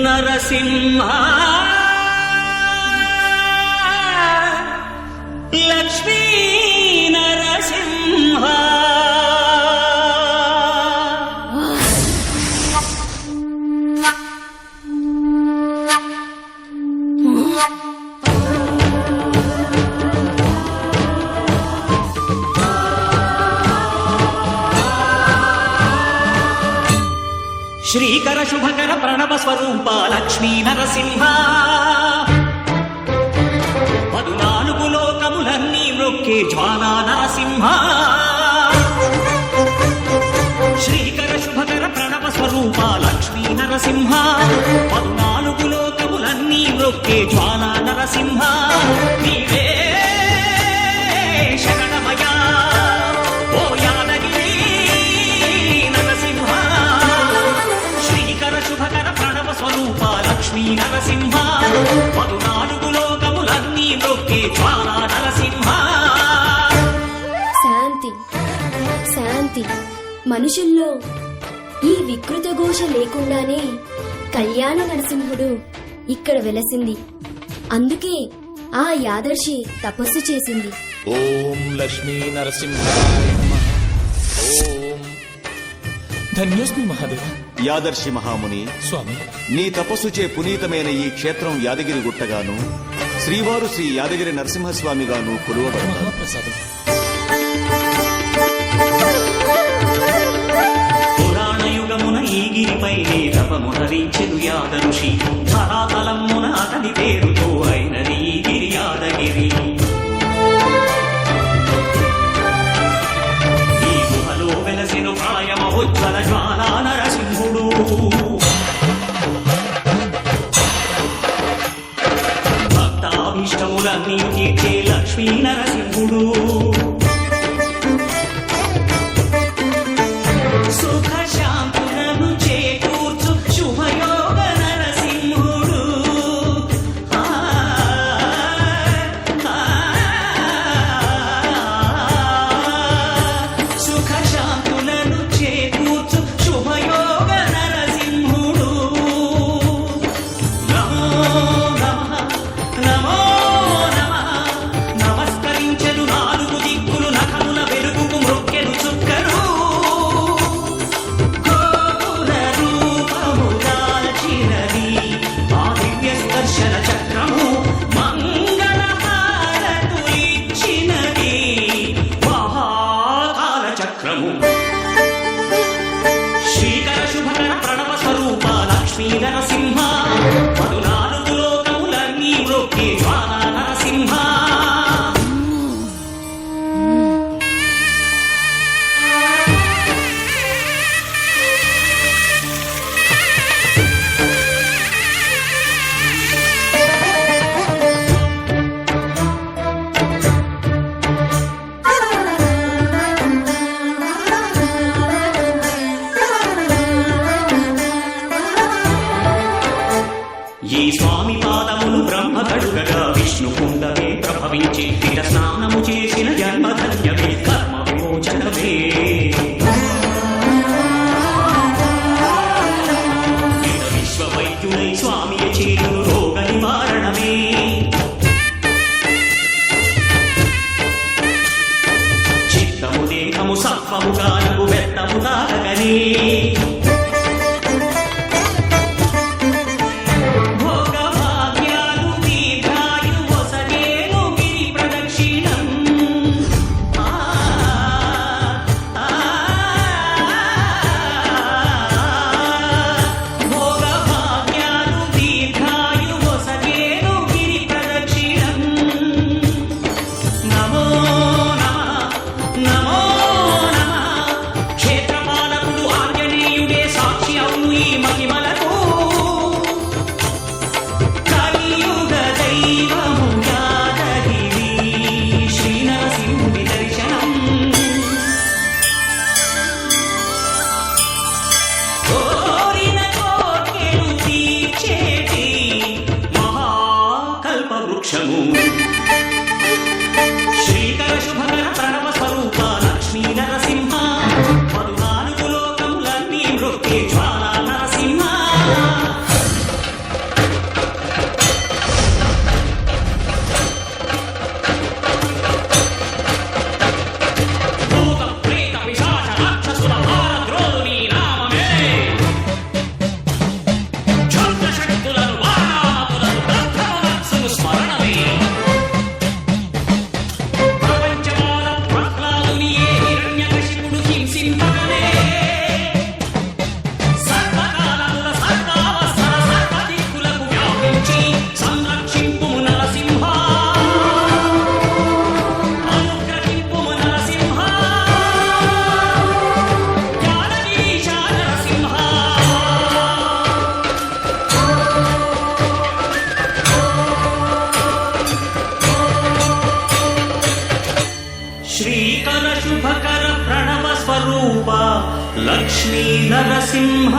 నరసింహ లక్ష్మీ నరసింహ శ్రీకర శుభకర ప్రణవ స్వరూప లక్ష్మీ నరసింహ 14 లోకములన్నీ మ్రొక్కే జ్వాలా నరసింహ శ్రీకర శుభకర ప్రణవ స్వరూప లక్ష్మీ నరసింహ 14 లోకములన్నీ మ్రొక్కే జ్వాలా నరసింహ నీవే శరణమయా ఓ యాదగిరి నరసింహ శ్రీకర శుభకర ప్రణవ స్వరూప లక్ష్మీ నరసింహ 14 లోకములన్నీ మ్రొక్కే జ్వాలా నరసింహ. శాంతి శాంతి. మనుషుల్లో ఈ వికృత ఘోష లేకుండానే కళ్యాణ నరసింహుడు ఇక్కడ వెలసింది. అందుకే ఆ యాదర్శి తపస్సు చేసింది. ఓం లక్ష్మీ నరసింహ. ఓం ధన్యోస్మి మహాదేవ. యాదర్శి మహాముని స్వామి, నీ తపస్సుచే పునీతమైన ఈ క్షేత్రం యాదగిరి గుట్టగాను శ్రీవారు శ్రీ యాదగిరి నరసింహస్వామిగాను కొలువబడతారు. మహాప్రసాదం. పురాణయుగమున ఈ గిరిపై తపమునరించెను యాదఋషి ధరాతలమున అతని పేరుతో అయినది ఈ గిరి యాదగిరి. ఈ గుహలో వెలసెను ప్రాయమహోజ్వల జ్వాలా నరసింహుడు. భక్తాభీష్టములన్నీ తీర్చే లక్ష్మీ నరసింహుడు. సుఖ శాంతులను చేకూర్చు శుభయోగ నరసింహుడు. సుఖ శాంతులను చేకూర్చు శుభయోగ నరసింహుడు. నమో నమః నమో నమః. నమస్కరించెను 4 దిక్కులు నఖముల వెలుగుకు మ్రొక్కెను చుక్కరు. దర్శన చక్రము మంగళహారతులిచ్చినది మహాకాల చక్రము. శ్రీకర శుభకర ప్రణవ స్వరూప లక్ష్మీ నరసింహ 14 లోకములన్నీ మ్రొక్కే జ్వాలా నరసింహ. ఈ స్వామి పాదములు బ్రహ్మ కడుగగా విష్ణు కుండమే ప్రభవించి ఇట స్నానము చేసిన జన్మధన్యమే కర్మ విమోచనమే. ఇట విశ్వవైద్యుడై స్వామి చేయును రోగ నివారణమే. చిత్తము దేహము సత్వము కాలము వ్యక్తము తారగనే. భోగభాగ్యాలు దీర్ఘాయు వసగేను గిరి ప్రదక్షిణం. భోగభాగ్యాలు దీర్ఘాయు వసగేను గిరి ప్రదక్షిణం. నమో నమః నమో నమః. క్షేత్రపాలకుడు ఆంజనేయ రూప లక్ష్మీ నరసింహ